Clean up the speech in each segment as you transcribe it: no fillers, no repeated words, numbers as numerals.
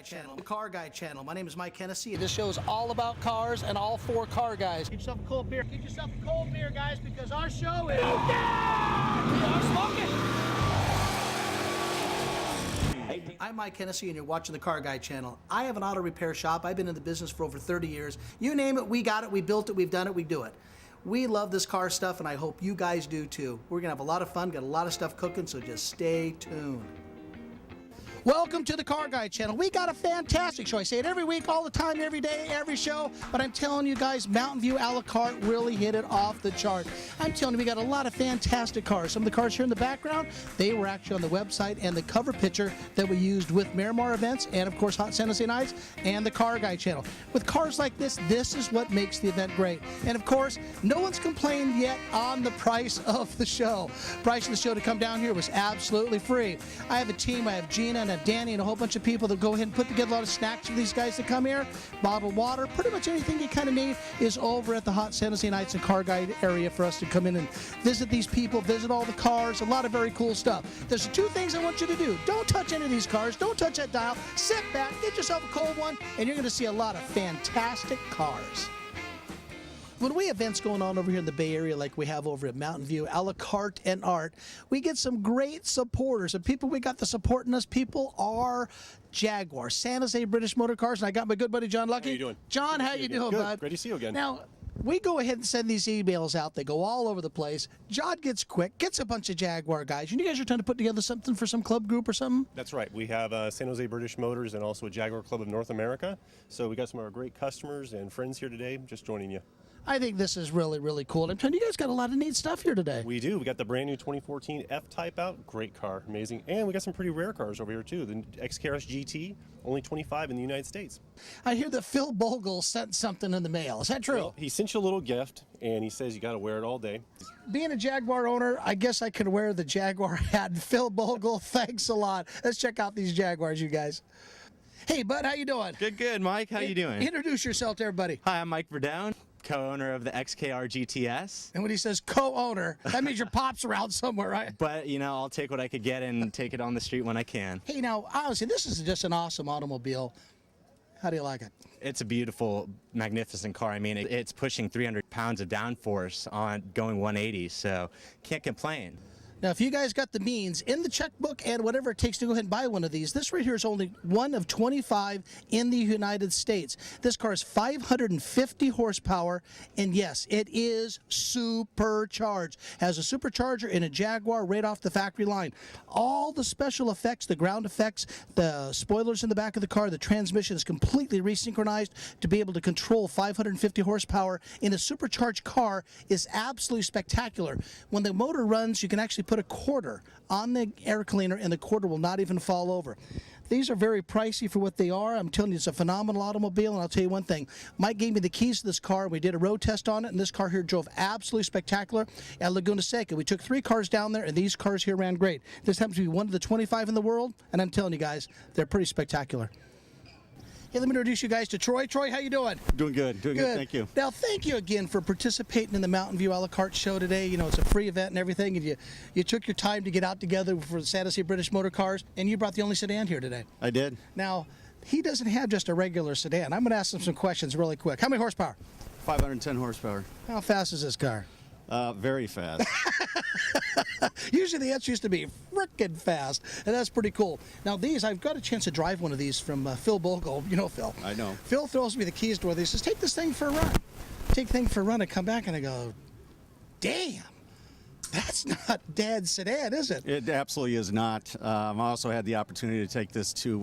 Channel, the Car Guy Channel. My name is Mike Hennessy, and this show is all about cars and all four car guys. Get yourself a cold beer. Get yourself a cold beer, guys, because our show is... We are smoking! I'm Mike Hennessy, and you're watching the Car Guy Channel. I have an auto repair shop. I've been in the business for over 30 years. You name it, we got it, we built it, we've done it, we do it. We love this car stuff, and I hope you guys do too. We're going to have a lot of fun, got a lot of stuff cooking, so just stay tuned. Welcome to the Car Guy Channel. We got a fantastic show. I say it every week, all the time, every day, every show. But I'm telling you guys, Mountain View a la carte really hit it off the chart. I'm telling you, we got a lot of fantastic cars. Some of the cars here in the background, they were actually on the website and the cover picture that we used with Miramar events and, of course, Hot San Jose Nights and the Car Guy Channel. With cars like this is what makes the event great. And, of course, no one's complained yet on the price of the show. Price of the show to come down here was absolutely free. I have a team. I have Gina and Danny and a whole bunch of people that go ahead and put together a lot of snacks for these guys to come here. Bottled water, pretty much anything you kind of need is over at the Hot San Jose Nights and Car Guide area for us to come in and visit these people, visit all the cars, a lot of very cool stuff. There's two things I want you to do. Don't touch any of these cars. Don't touch that dial. Sit back, get yourself a cold one, and you're going to see a lot of fantastic cars. When we have events going on over here in the Bay Area like we have over at Mountain View, a la carte and art, we get some great supporters. And people we got the supporting us, people are Jaguar, San Jose British Motor Cars, and I got my good buddy John Lucky. How you doing? John, how you doing, bud? Great to see you again. Now, we go ahead and send these emails out. They go all over the place. John gets quick, gets a bunch of Jaguar guys. And you guys are trying to put together something for some club group or something? That's right. We have San Jose British Motors and also a Jaguar Club of North America. So we got some of our great customers and friends here today just joining you. I think this is really, really cool. I'm telling you, you guys got a lot of neat stuff here today. We do. We got the brand new 2014 F-Type out. Great car. Amazing. And we got some pretty rare cars over here, too. The XKRS GT, only 25 in the United States. I hear that Phil Bogle sent something in the mail. Is that true? Well, he sent you a little gift, and he says you got to wear it all day. Being a Jaguar owner, I guess I could wear the Jaguar hat. Phil Bogle, thanks a lot. Let's check out these Jaguars, you guys. Hey, bud, how you doing? Good, Mike. How you doing? Introduce yourself to everybody. Hi, I'm Mike Verdown, co-owner of the XKR GTS. And when he says co-owner, that means your pop's around somewhere, right? But, you know, I'll take what I could get and take it on the street when I can. Hey, now, honestly, this is just an awesome automobile. How do you like it? It's a beautiful, magnificent car. I mean, it's pushing 300 pounds of downforce on going 180, so can't complain. Now, if you guys got the means in the checkbook and whatever it takes to go ahead and buy one of these, this right here is only one of 25 in the United States. This car is 550 horsepower, and yes, it is supercharged. Has a supercharger in a Jaguar right off the factory line. All the special effects, the ground effects, the spoilers in the back of the car, the transmission is completely resynchronized to be able to control 550 horsepower in a supercharged car is absolutely spectacular. When the motor runs, you can actually put a quarter on the air cleaner and the quarter will not even fall over. These are very pricey for what they are. I'm telling you, it's a phenomenal automobile, and I'll tell you one thing. Mike gave me the keys to this car. We did a road test on it, and this car here drove absolutely spectacular at Laguna Seca. We took 3 cars down there, and these cars here ran great. This happens to be one of the 25 in the world, and I'm telling you guys, they're pretty spectacular. Hey, let me introduce you guys to Troy. Troy, how you doing? Doing good, thank you. Now, thank you again for participating in the Mountain View a la carte show today. You know, it's a free event and everything, and you took your time to get out together for the San Jose British Motor Cars, and you brought the only sedan here today. I did. Now, he doesn't have just a regular sedan. I'm going to ask him some questions really quick. How many horsepower? 510 horsepower. How fast is this car? Very fast. Usually the answer used to be frickin' fast, and that's pretty cool. Now these, I've got a chance to drive one of these from Phil Bogle. You know Phil. I know. Phil throws me the keys to one of these. Says, take this thing for a run. Take the thing for a run and come back, and I go, damn, that's not Dad's sedan, is it? It absolutely is not. I also had the opportunity to take this to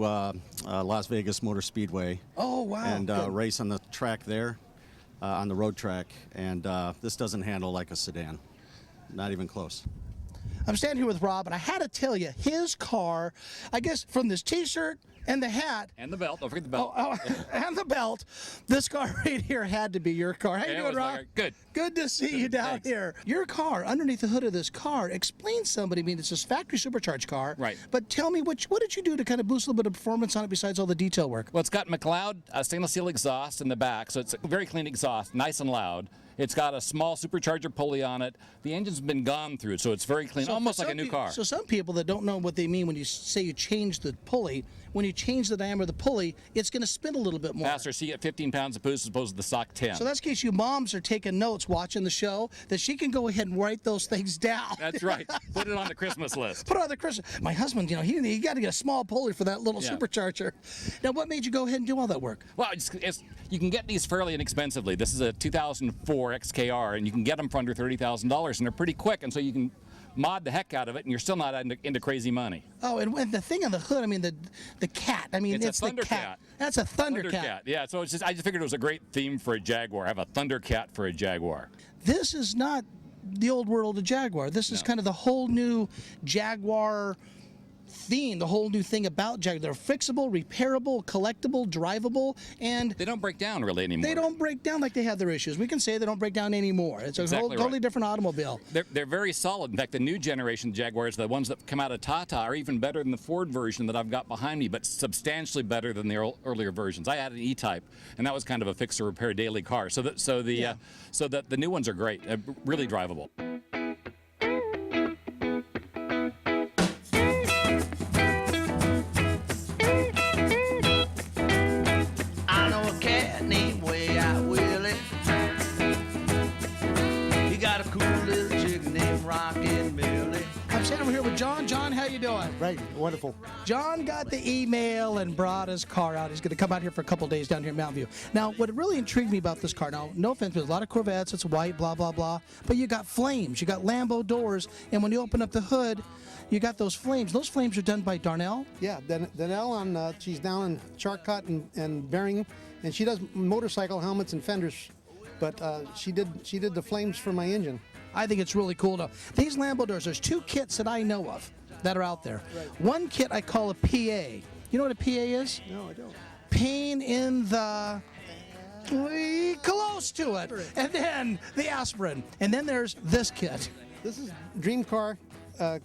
Las Vegas Motor Speedway. Oh, wow. And race on the track there, on the road track, and this doesn't handle like a sedan. Not even close. I'm standing here with Rob, and I had to tell you, his car, I guess from this T-shirt and the hat. And the belt. Don't forget the belt. And the belt. This car right here had to be your car. How you doing, Rob? Good. Good to see you down here. Your car, underneath the hood of this car, explain somebody, I mean, it's this factory supercharged car. Right. But tell me, what did you do to kind of boost a little bit of performance on it besides all the detail work? Well, it's got McLeod stainless steel exhaust in the back, so it's a very clean exhaust, nice and loud. It's got a small supercharger pulley on it. The engine's been gone through, so it's very clean, almost like a new car. So some people that don't know what they mean when you say you change the pulley, when you change the diameter of the pulley, it's going to spin a little bit more. Faster, so you get 15 pounds of boost as opposed to the stock 10. So that's in case you moms are taking notes watching the show, that she can go ahead and write those things down. That's right. Put it on the Christmas list. Put it on the Christmas. My husband, he got to get a small pulley for that little supercharger. Now, what made you go ahead and do all that work? Well, you can get these fairly inexpensively. This is a 2004 XKR, and you can get them for under $30,000, and they're pretty quick, and so you can mod the heck out of it, and you're still not into crazy money. Oh, and the thing on the hood, I mean, the cat. I mean, it's a the cat. Thundercat. That's a Thundercat. Yeah. So I just figured it was a great theme for a Jaguar. Have a Thundercat for a Jaguar. This is not the old world of Jaguar. This is kind of the whole new Jaguar theme, the whole new thing about Jaguar. They're fixable, repairable, collectible, drivable, and they don't break down really anymore. They don't break down like they have their issues. We can say they don't break down anymore. It's a totally different automobile. They're very solid. In fact, the new generation Jaguars, the ones that come out of Tata, are even better than the Ford version that I've got behind me, but substantially better than the earlier versions. I had an E-Type, and that was kind of a fix or repair daily car. So the new ones are great, really drivable. I'm standing over here with John. John, how you doing? Right, wonderful. John got the email and brought his car out. He's going to come out here for a couple days down here in Mountain View. Now, what really intrigued me about this car, now, no offense, there's a lot of Corvettes, it's white, blah, blah, blah, but you got flames, you got Lambo doors, and when you open up the hood, you got those flames. Those flames are done by Darnell? Yeah, Darnell, she's down in Charcot and Bering, and she does motorcycle helmets and fenders, but she did the flames for my engine. I think it's really cool. These Lambo doors, there's two kits that I know of that are out there. Right. One kit I call a PA. You know what a PA is? No, I don't. Pain in the... close to it. Right. And then the aspirin. And then there's this kit. This is Dream Car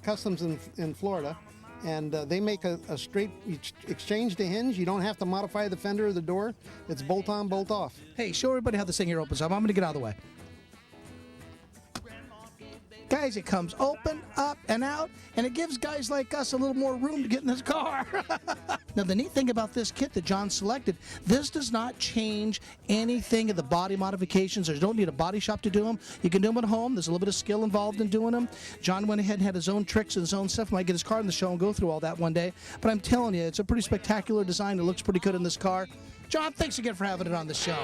Customs in Florida, and they make a straight exchange to hinge. You don't have to modify the fender or the door. It's bolt on, bolt off. Hey, show everybody how this thing here opens up. I'm going to get out of the way. Guys, it comes open, up, and out, and it gives guys like us a little more room to get in this car. Now, the neat thing about this kit that John selected, this does not change anything of the body modifications. You don't need a body shop to do them. You can do them at home. There's a little bit of skill involved in doing them. John went ahead and had his own tricks and his own stuff. Might get his car in the show and go through all that one day. But I'm telling you, it's a pretty spectacular design. It looks pretty good in this car. John, thanks again for having it on the show.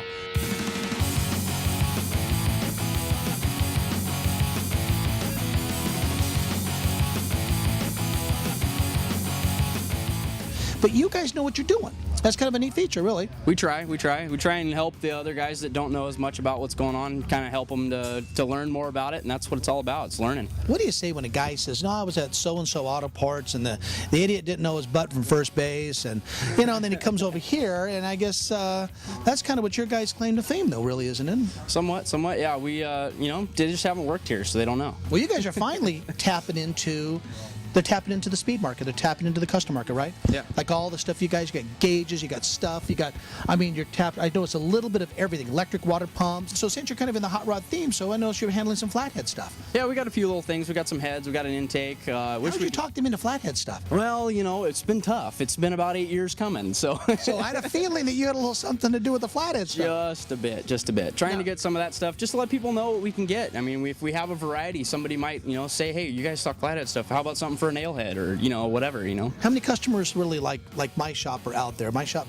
But you guys know what you're doing. That's kind of a neat feature, really. We try and help the other guys that don't know as much about what's going on, kind of help them to learn more about it, and that's what it's all about. It's learning. What do you say when a guy says, no, I was at so-and-so Auto Parts, and the idiot didn't know his butt from first base, and, and then he comes over here, and I guess that's kind of what your guys' claim to fame, though, really, isn't it? Somewhat, yeah. We, they just haven't worked here, so they don't know. Well, you guys are finally tapping into the speed market. They're tapping into the custom market, right? Yeah. Like all the stuff you guys, you got gauges, you got stuff, you're tapped. I know it's a little bit of everything, electric water pumps. So since you're kind of in the hot rod theme, so I noticed you're handling some flathead stuff. Yeah, we got a few little things. We got some heads, we got an intake. How did you talk them into flathead stuff? Well, it's been tough. It's been about 8 years coming, so. So I had a feeling that you had a little something to do with the flathead stuff. Just a bit. Trying to get some of that stuff, just to let people know what we can get. I mean, if we have a variety, somebody might, say, hey, you guys stock flathead stuff. How about something for a nailhead or whatever, How many customers really like my shop are out there? My shop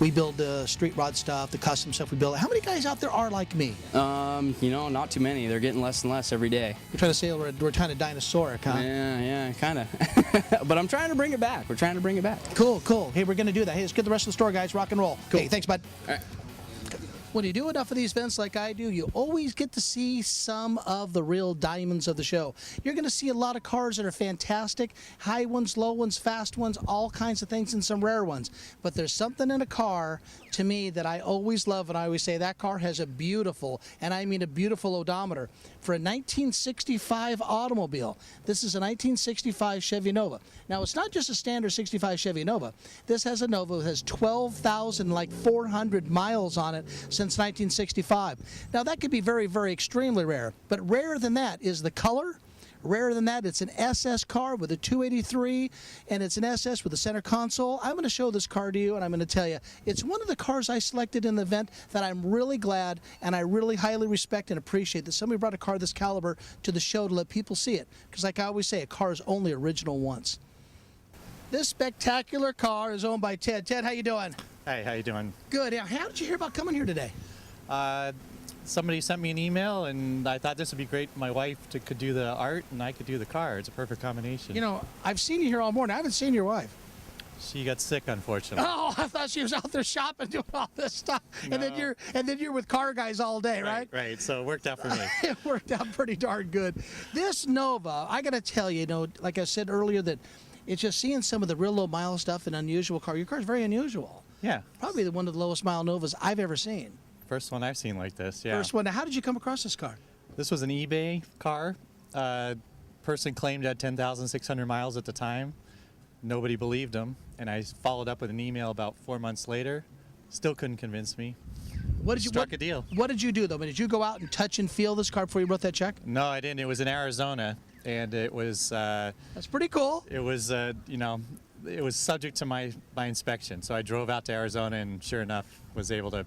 we build street rod stuff, the custom stuff we build. How many guys out there are like me? Not too many. They're getting less and less every day. You're trying to say we're kind of dinosauric, huh? Yeah, kind of. But I'm trying to bring it back. We're trying to bring it back. Cool. Hey, we're going to do that. Hey, let's get the rest of the store, guys. Rock and roll. Cool. Hey, thanks, bud. All right. When you do enough of these events like I do, you always get to see some of the real diamonds of the show. You're going to see a lot of cars that are fantastic, high ones, low ones, fast ones, all kinds of things, and some rare ones. But there's something in a car, to me, that I always love, and I always say that car has a beautiful, and I mean a beautiful odometer. For a 1965 automobile, this is a 1965 Chevy Nova. Now, it's not just a standard 65 Chevy Nova. This has a Nova that has 12,400 miles on it since 1965. Now, that could be very, very extremely rare. But rarer than that is the color. Rarer than that, it's an SS car with a 283, and it's an SS with a center console. I'm going to show this car to you, and I'm going to tell you, it's one of the cars I selected in the event that I'm really glad and I really highly respect and appreciate that somebody brought a car this caliber to the show to let people see it. Because like I always say, a car is only original once. This spectacular car is owned by Ted. Ted, how you doing? Hey, how you doing? Good. Now, how did you hear about coming here today? Somebody sent me an email, and I thought this would be great. My wife could do the art, and I could do the car. It's a perfect combination. You know, I've seen you here all morning. I haven't seen your wife. She got sick, unfortunately. Oh, I thought she was out there shopping, doing all this stuff, No. and then you're with car guys all day, right? Right. So it worked out for me. It worked out pretty darn good. This Nova, I got to tell you, like I said earlier, that it's just seeing some of the real low mile stuff and unusual car. Your car's very unusual. Yeah. Probably one of the lowest mile Novas I've ever seen. First one I've seen like this. Yeah. First one. Now, how did you come across this car? This was an eBay car. Person claimed it had 10,600 miles at the time. Nobody believed him, and I followed up with an email about 4 months later. Still couldn't convince me. Struck a deal. What did you do though? I mean, did you go out and touch and feel this car before you wrote that check? No, I didn't. It was in Arizona, and it was. That's pretty cool. It was, it was subject to my inspection. So I drove out to Arizona, and sure enough, was able to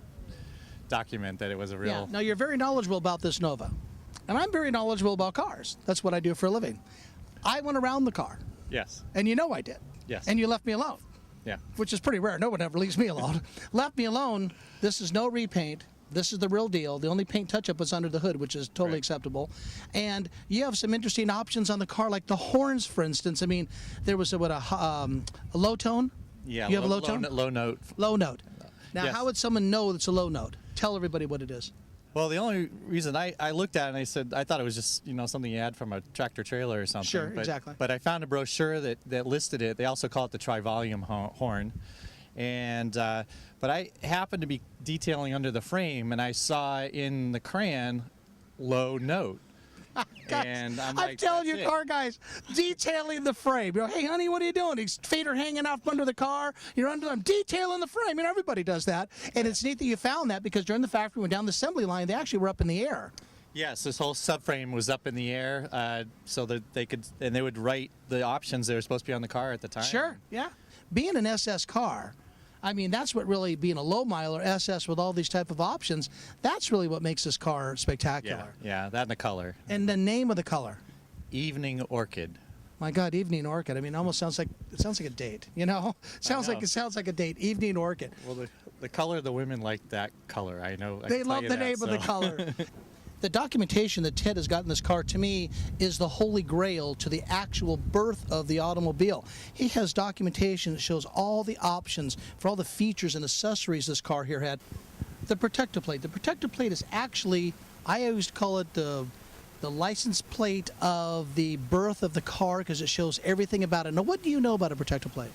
document that it was a real. Yeah. Now you're very knowledgeable about this Nova, and I'm very knowledgeable about cars. That's what I do for a living. I went around the car, Yes. and you know I did. Yes. And you left me alone, Yeah. which is pretty rare. No one ever leaves me alone. Left me alone. This is no repaint. This is the real deal. The only paint touch-up was under the hood, which is totally Right. acceptable. And you have some interesting options on the car, like the horns, for instance. I mean, there was a low tone. Yeah. You have a low tone? Low note. Low note. Now, Yes. how would someone know it's a low note? Tell everybody what it is. Well, the only reason I looked at it and I said I thought it was just something you had from a tractor trailer or something. Sure, but, exactly. But I found a brochure that listed it. They also call it the tri-volume horn, and but I happened to be detailing under the frame and I saw in the crayon low note. Guys, And I'm I'm like, telling you, "That's it." car guys, detailing the frame. You know, hey, honey, what are you doing? His feet are hanging out from under the car. I'm detailing the frame. You know, everybody does that. And it's neat that you found that because during the factory, when down the assembly line, they actually were up in the air. Yes, this whole subframe was up in the air, so that they would write the options that were supposed to be on the car at the time. Sure, yeah. Being an SS car, I mean, that's what really, being a low miler SS with all these type of options, that's really what makes this car spectacular. Yeah, that and the color. And the name of the color. Evening Orchid. My God, Evening Orchid. I mean, almost sounds like a date. You know, it sounds like a date. Evening Orchid. Well, the color, the women like that color. I know. They love the name of the color. The documentation that Ted has got in this car, to me, is the holy grail to the actual birth of the automobile. He has documentation that shows all the options for all the features and accessories this car here had. The protector plate. The protector plate is actually, I always call it the license plate of the birth of the car because it shows everything about it. Now, what do you know about a protector plate?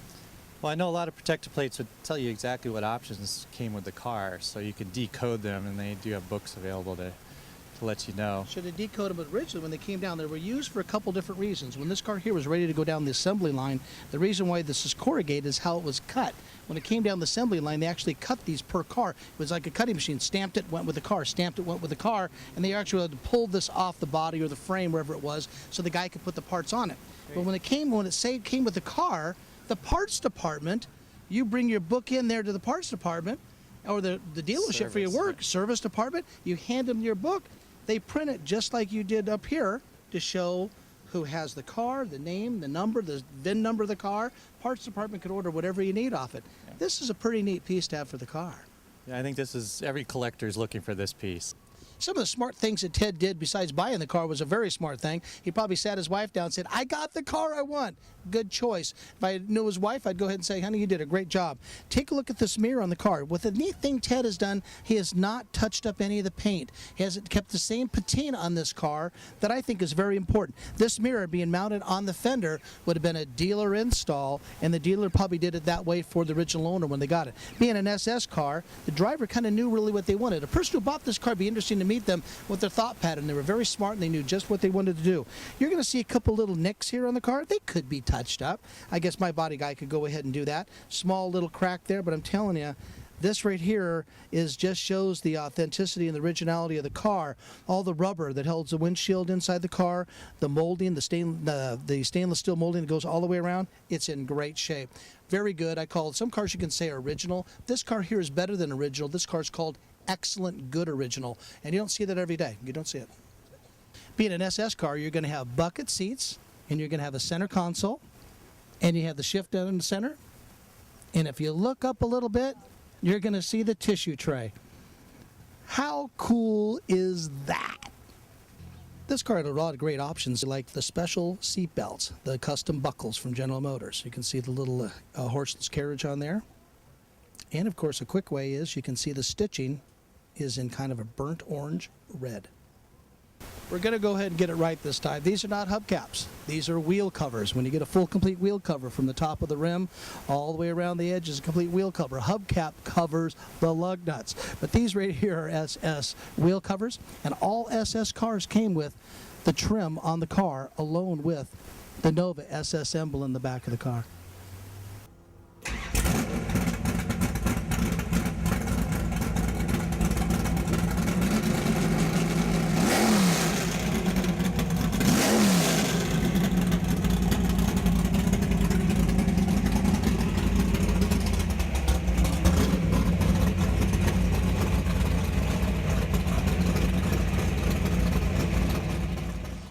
Well, I know a lot of protector plates would tell you exactly what options came with the car, so you can decode them, and they do have books available to let you know. Should have decoded them originally when they came down. They were used for a couple different reasons. When this car here was ready to go down the assembly line, the reason why this is corrugated is how it was cut. When it came down the assembly line, they actually cut these per car. It was like a cutting machine. Stamped it, went with the car. Stamped it, went with the car. And they actually had to pull this off the body or the frame, wherever it was, so the guy could put the parts on it. But when it came with the car, the parts department, you bring your book in there to the parts department or the dealership for your work, service department, you hand them your book. They print it just like you did up here to show who has the car, the name, the number, the VIN number of the car. Parts department could order whatever you need off it. Yeah. This is a pretty neat piece to have for the car. Yeah, I think every collector is looking for this piece. Some of the smart things that Ted did besides buying the car was a very smart thing. He probably sat his wife down and said, I got the car I want. Good choice. If I knew his wife, I'd go ahead and say, honey, you did a great job. Take a look at this mirror on the car. What the neat thing Ted has done, he has not touched up any of the paint. He has kept the same patina on this car that I think is very important. This mirror being mounted on the fender would have been a dealer install, and the dealer probably did it that way for the original owner when they got it. Being an SS car, the driver kind of knew really what they wanted. A person who bought this car, it'd be interesting to meet them with their thought pattern. They were very smart and they knew just what they wanted to do. You're going to see a couple little nicks here on the car. They could be touched up. I guess my body guy could go ahead and do that. Small little crack there, but I'm telling you, This right here just shows the authenticity and the originality of the car. All the rubber that holds the windshield inside the car, the molding, the stainless steel molding that goes all the way around, it's in great shape. Very good. I call it, some cars you can say are original. This car here is better than original. This car is called excellent good original, and you don't see that every day. You don't see it. Being an SS car, you're going to have bucket seats, and you're going to have a center console, and you have the shift down in the center. And if you look up a little bit, you're going to see the tissue tray. How cool is that? This car had a lot of great options, like the special seat belts, the custom buckles from General Motors. You can see the little horseless carriage on there. And of course, a quick way is you can see the stitching is in kind of a burnt orange red. We're going to go ahead and get it right this time. These are not hubcaps. These are wheel covers. When you get a full complete wheel cover from the top of the rim all the way around the edge is a complete wheel cover. Hubcap covers the lug nuts. But these right here are SS wheel covers, and all SS cars came with the trim on the car along with the Nova SS symbol in the back of the car.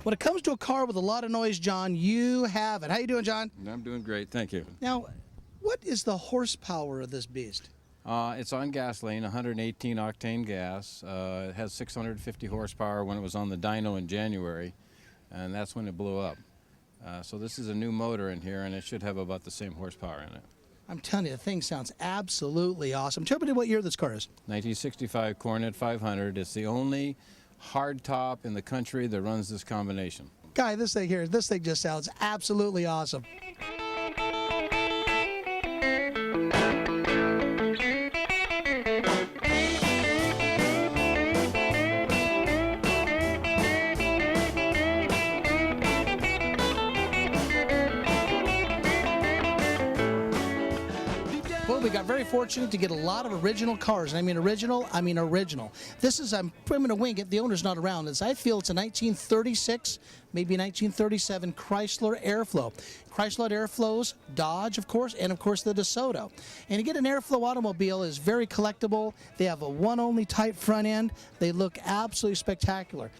When it comes to a car with a lot of noise, John, you have it. How you doing, John? I'm doing great, thank you. Now, what is the horsepower of this beast? It's on gasoline, 118 octane gas. It has 650 horsepower when it was on the dyno in January, and that's when it blew up. So this is a new motor in here, and it should have about the same horsepower in it. I'm telling you, the thing sounds absolutely awesome. Tell me what year this car is. 1965 Coronet 500. It's the only hardtop in the country that runs this combination. Guy, this thing just sounds absolutely awesome. We got very fortunate to get a lot of original cars. And I mean original, I mean original. This is, I'm going to wing it, the owner's not around. I feel it's a 1936, maybe 1937 Chrysler Airflow. Chrysler Airflows, Dodge, of course, and of course the DeSoto. And to get an Airflow automobile is very collectible. They have a one-only type front end. They look absolutely spectacular.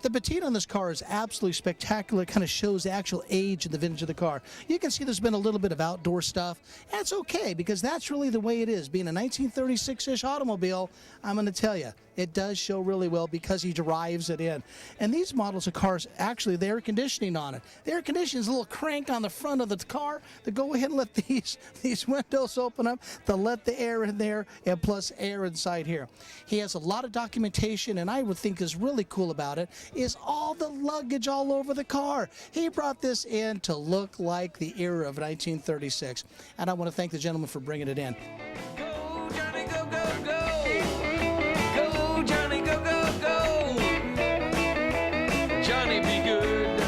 The patina on this car is absolutely spectacular. It kind of shows the actual age and the vintage of the car. You can see there's been a little bit of outdoor stuff. That's okay, because that's really the way it is. Being a 1936-ish automobile, I'm going to tell you, it does show really well because he drives it in. And these models of cars, actually, the air conditioning on it. The air conditioning is a little crank on the front of the car to go ahead and let these windows open up to let the air in there, and plus air inside here. He has a lot of documentation, and I would think is really cool about it is all the luggage all over the car. He brought this in to look like the era of 1936. And I want to thank the gentleman for bringing it in. Go, Johnny, go, go, go. Go, Johnny, go, go, go. Johnny, be good.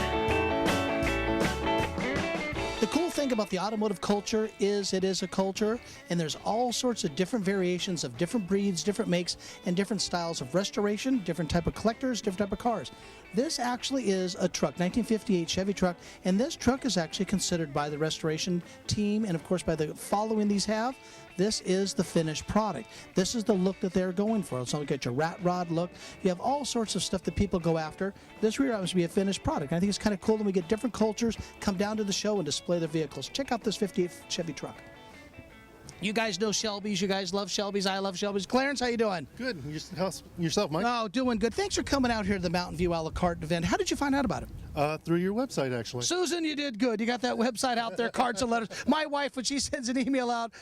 The cool thing about the automotive culture is it is a culture, and there's all sorts of different variations of different breeds, different makes, and different styles of restoration, different type of collectors, different type of cars. This actually is a truck, 1958 Chevy truck, and this truck is actually considered by the restoration team and of course by the following these have. This is the finished product. This is the look that they're going for. So you get your rat rod look. You have all sorts of stuff that people go after. This rear happens to be a finished product. And I think it's kind of cool that we get different cultures come down to the show and display their vehicles. Check out this 58 Chevy truck. You guys know Shelby's. You guys love Shelby's. I love Shelby's. Clarence, how you doing? Good. Yourself, Mike? Oh, doing good. Thanks for coming out here to the Mountain View a la carte event. How did you find out about it? Through your website, actually. Susan, you did good. You got that website out there, cards and letters. My wife, when she sends an email out,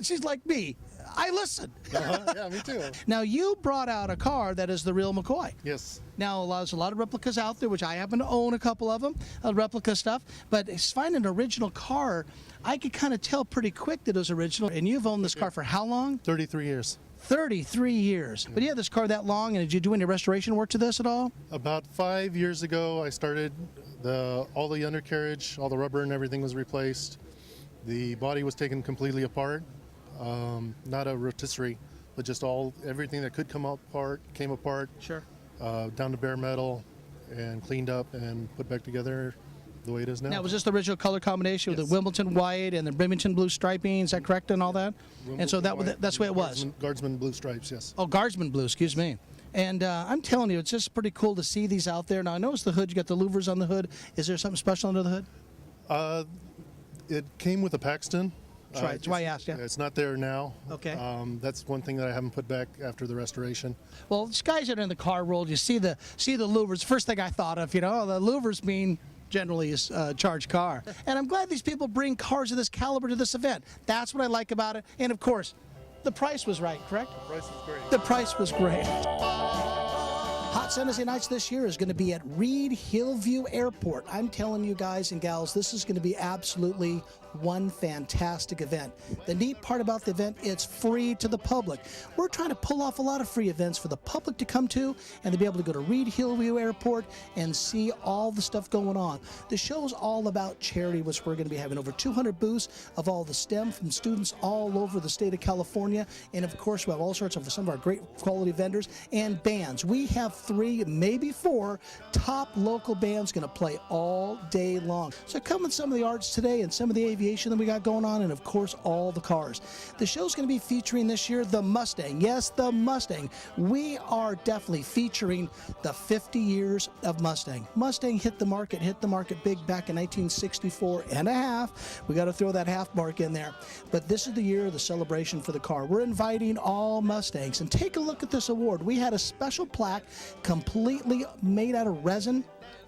she's like me. I listen. Yeah, me too. Now, you brought out a car that is the real McCoy. Yes. Now, there's a lot of replicas out there, which I happen to own a couple of them, replica stuff. But finding an original car, I could kind of tell pretty quick that it was original. And you've owned this car for how long? 33 years. 33 years. But you had this car that long, and did you do any restoration work to this at all? About 5 years ago, I started all the undercarriage, all the rubber and everything was replaced. The body was taken completely apart. not a rotisserie, but just everything that could come apart came apart. Sure. Down to bare metal, and cleaned up and put back together the way it is now. Now, was this the original color combination with Yes. the Wimbledon white and the Remington blue striping? Is that correct and all that? And so that's the way it was. Guardsman blue stripes, yes. Oh, Guardsman blue, excuse me. And I'm telling you, it's just pretty cool to see these out there. Now, I noticed the hood, you got the louvers on the hood. Is there something special under the hood? It came with a Paxton. That's right. That's why I asked, yeah. It's not there now. Okay. That's one thing that I haven't put back after the restoration. Well, these guys that are in the car world, you see the louvers. First thing I thought of, the louvers mean generally is charged car. And I'm glad these people bring cars of this caliber to this event. That's what I like about it. And of course, the price was right, correct? The price was great. The price was great. Hot San Jose Nights this year is going to be at Reed Hillview Airport. I'm telling you guys and gals, this is going to be absolutely one fantastic event. The neat part about the event, it's free to the public. We're trying to pull off a lot of free events for the public to come to and to be able to go to Reed Hillview Airport and see all the stuff going on. The show's all about charity, which we're going to be having over 200 booths of all the STEM from students all over the state of California. And of course, we have all sorts of some of our great quality vendors and bands. We have 3, maybe 4 top local bands going to play all day long. So come with some of the arts today and some of the aviation that we got going on, and of course all the cars. The show's going to be featuring this year the Mustang. Yes, the Mustang. We are definitely featuring the 50 years of Mustang. Mustang hit the market big back in 1964 and a half. We got to throw that half mark in there. But this is the year of the celebration for the car. We're inviting all Mustangs, and take a look at this award. We had a special plaque completely made out of resin.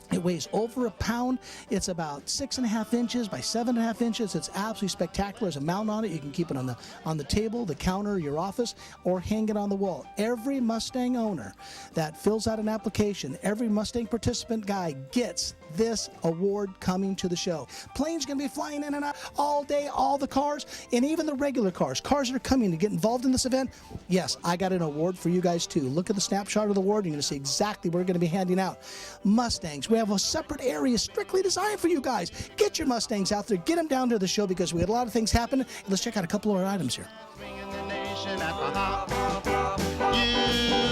It weighs over a pound. It's about 6.5 inches by 7.5 inches. It's absolutely spectacular. There's a mount on it. You can keep it on the table, the counter, your office, or hang it on the wall. Every Mustang owner that fills out an application, every Mustang participant guy gets this award coming to the show. Planes going to be flying in and out all day, all the cars, and even the regular cars that are coming to get involved in this event. Yes, I got an award for you guys too. Look at the snapshot of the award. You're going to see exactly what we're going to be handing out. Mustangs. We have a separate area strictly designed for you guys. Get your Mustangs out there. Get them down to the show because we had a lot of things happen. Let's check out a couple of our items here. You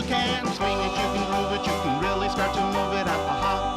can swing it, you can groove it, you can really start to move it at the hop.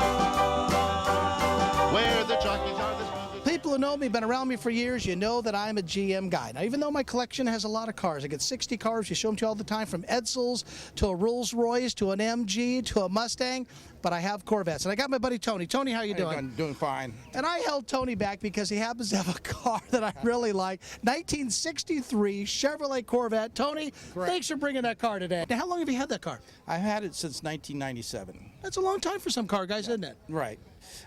Where the jockeys are the smoothest. People who know me, been around me for years, you know that I'm a GM guy. Now, even though my collection has a lot of cars, I get 60 cars, you show them to you all the time, from Edsels to a Rolls Royce to an MG to a Mustang, but I have Corvettes. And I got my buddy Tony. Tony, how you doing? Doing fine. And I held Tony back because he happens to have a car that I really like, 1963 Chevrolet Corvette. Tony, thanks for bringing that car today. Now, how long have you had that car? I've had it since 1997. That's a long time for some car guys, isn't it? Right.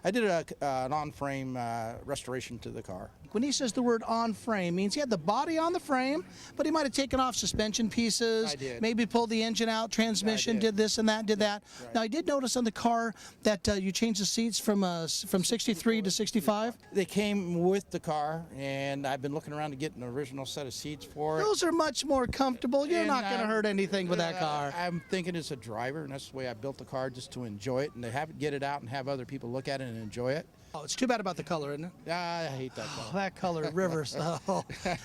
I did an on-frame restoration to the car. When he says the word on frame, means he had the body on the frame, but he might have taken off suspension pieces. I did. Maybe pulled the engine out, transmission, did this and that, did that. Right. Now, I did notice on the car that you changed the seats from 63 to 65. They came with the car, and I've been looking around to get an original set of seats for it. Those are much more comfortable. You're not going to hurt anything with that car. I'm thinking as a driver, and that's the way I built the car, just to enjoy it, and to get it out and have other people look at it and enjoy it. Oh, it's too bad about the color, isn't it? I hate that color. That color, Rivers. Oh,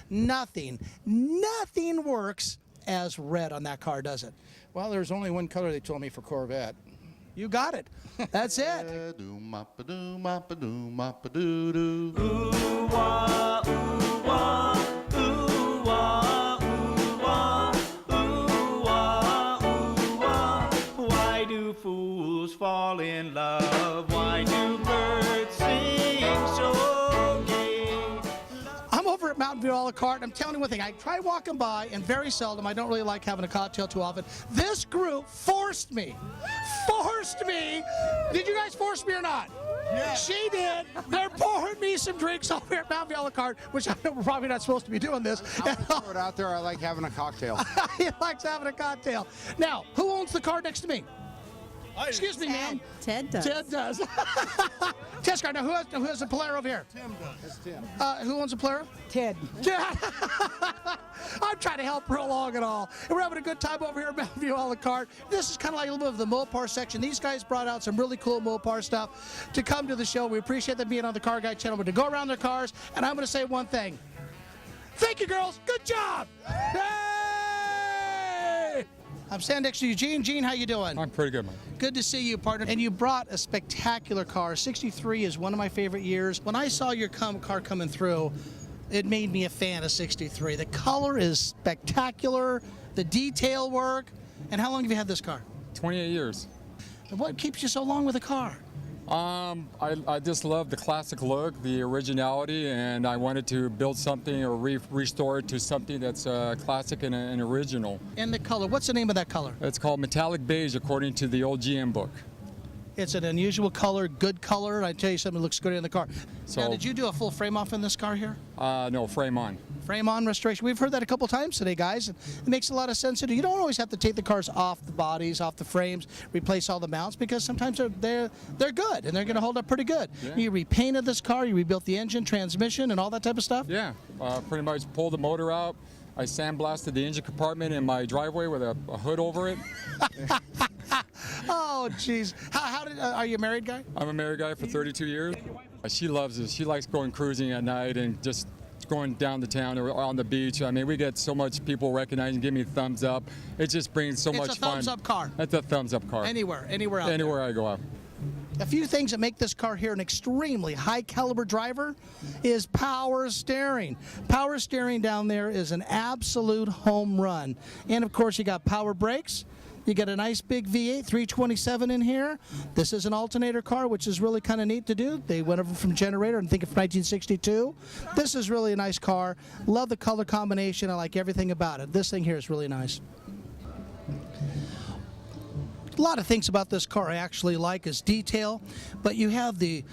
nothing works as red on that car, does it? Well, there's only one color they told me for Corvette. You got it. That's it. Why do fools fall in love? Why do birds sing so gay? I'm over at Mountain View a la carte, and I'm telling you one thing. I try walking by, and very seldom, I don't really like having a cocktail too often. This group forced me. Did you guys force me or not? Yeah. She did. They're pouring me some drinks over here at Mountain View a la carte, which I know we're probably not supposed to be doing this. I throw it out there. I like having a cocktail. He likes having a cocktail. Now, who owns the car next to me? Excuse me, ma'am. Ted does. Ted does. Ted's car. Now, who has the Polaro over here? Tim does. It's Tim. Who owns the Polaro? Ted. I'm trying to help her along and all. And we're having a good time over here at Mountain View a la carte. This is kind of like a little bit of the Mopar section. These guys brought out some really cool Mopar stuff to come to the show. We appreciate them being on the Car Guy channel. We're to go around their cars, and I'm going to say one thing. Thank you, girls. Good job. Hey! I'm standing next to Eugene. Gene, how you doing? I'm pretty good, man. Good to see you, partner. And you brought a spectacular car. 63 is one of my favorite years. When I saw your car coming through, it made me a fan of 63. The color is spectacular, the detail work. And how long have you had this car? 28 years. And what keeps you so long with a car? I just love the classic look, the originality, and I wanted to build something or restore it to something that's classic and original. And the color, what's the name of that color? It's called metallic beige according to the old GM book. It's an unusual color, good color. I tell you something, it looks good in the car. So, now, did you do a full frame off in this car here? No, frame on. Frame on restoration. We've heard that a couple times today, guys. It makes a lot of sense to do. You don't always have to take the cars off the bodies, off the frames, replace all the mounts, because sometimes they're good and they're going to hold up pretty good. Yeah. You repainted this car, you rebuilt the engine, transmission, and all that type of stuff? Yeah, pretty much pulled the motor out. I sandblasted the engine compartment in my driveway with a hood over it. Oh, jeez. Are you a married guy? I'm a married guy for 32 years. She loves it. She likes going cruising at night and just going down to town or on the beach. I mean, we get so much people recognizing, give me a thumbs up. It just brings so much fun. It's a thumbs up car. It's a thumbs up car. Anywhere out Anywhere I go out. A few things that make this car here an extremely high caliber driver is power steering. Power steering down there is an absolute home run. And of course you got power brakes. You got a nice big V8 327 in here. This is an alternator car, which is really kind of neat to do. They went over from generator and think of 1962. This is really a nice car. Love the color combination. I like everything about it. This thing here is really nice. A lot of things about this car I actually like is detail, but you have the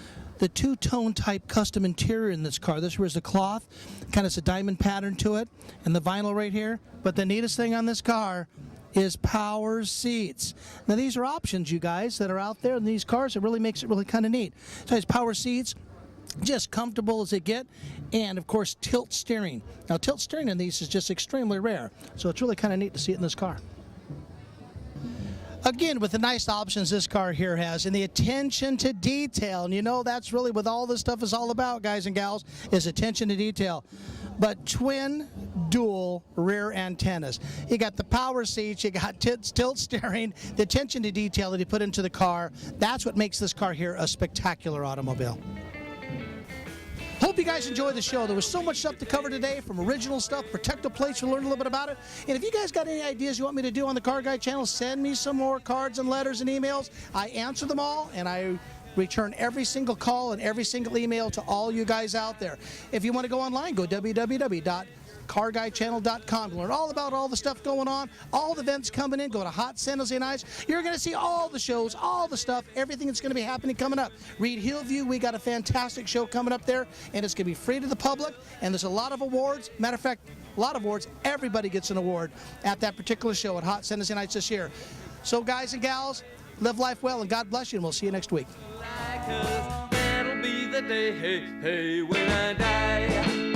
two-tone type custom interior in this car. This was the cloth, kind of a diamond pattern to it, and the vinyl right here. But the neatest thing on this car is power seats. Now these are options, you guys, that are out there in these cars. It really makes it really kind of neat. So it's power seats, just comfortable as it get, and of course tilt steering. Now tilt steering in these is just extremely rare, so it's really kind of neat to see it in this car. Again, with the nice options this car here has and the attention to detail, and you know that's really what all this stuff is all about, guys and gals, is attention to detail. But twin dual rear antennas. You got the power seats, you got tilt steering, the attention to detail that you put into the car. That's what makes this car here a spectacular automobile. Hope you guys enjoyed the show. There was so much stuff to cover today, from original stuff, protective plates, we learned a little bit about it. And if you guys got any ideas you want me to do on the Car Guy channel, send me some more cards and letters and emails. I answer them all, and I return every single call and every single email to all you guys out there. If you want to go online, go www.carguychannel.com to learn all about all the stuff going on, all the events coming in. Go to Hot San Jose Nights. You're going to see all the shows, all the stuff, everything that's going to be happening coming up. Reed Hillview, we got a fantastic show coming up there, and it's going to be free to the public, and there's a lot of awards. Matter of fact, a lot of awards. Everybody gets an award at that particular show at Hot San Jose Nights this year. So guys and gals, live life well, and God bless you, and we'll see you next week. That'll be the day, hey, hey, when I die.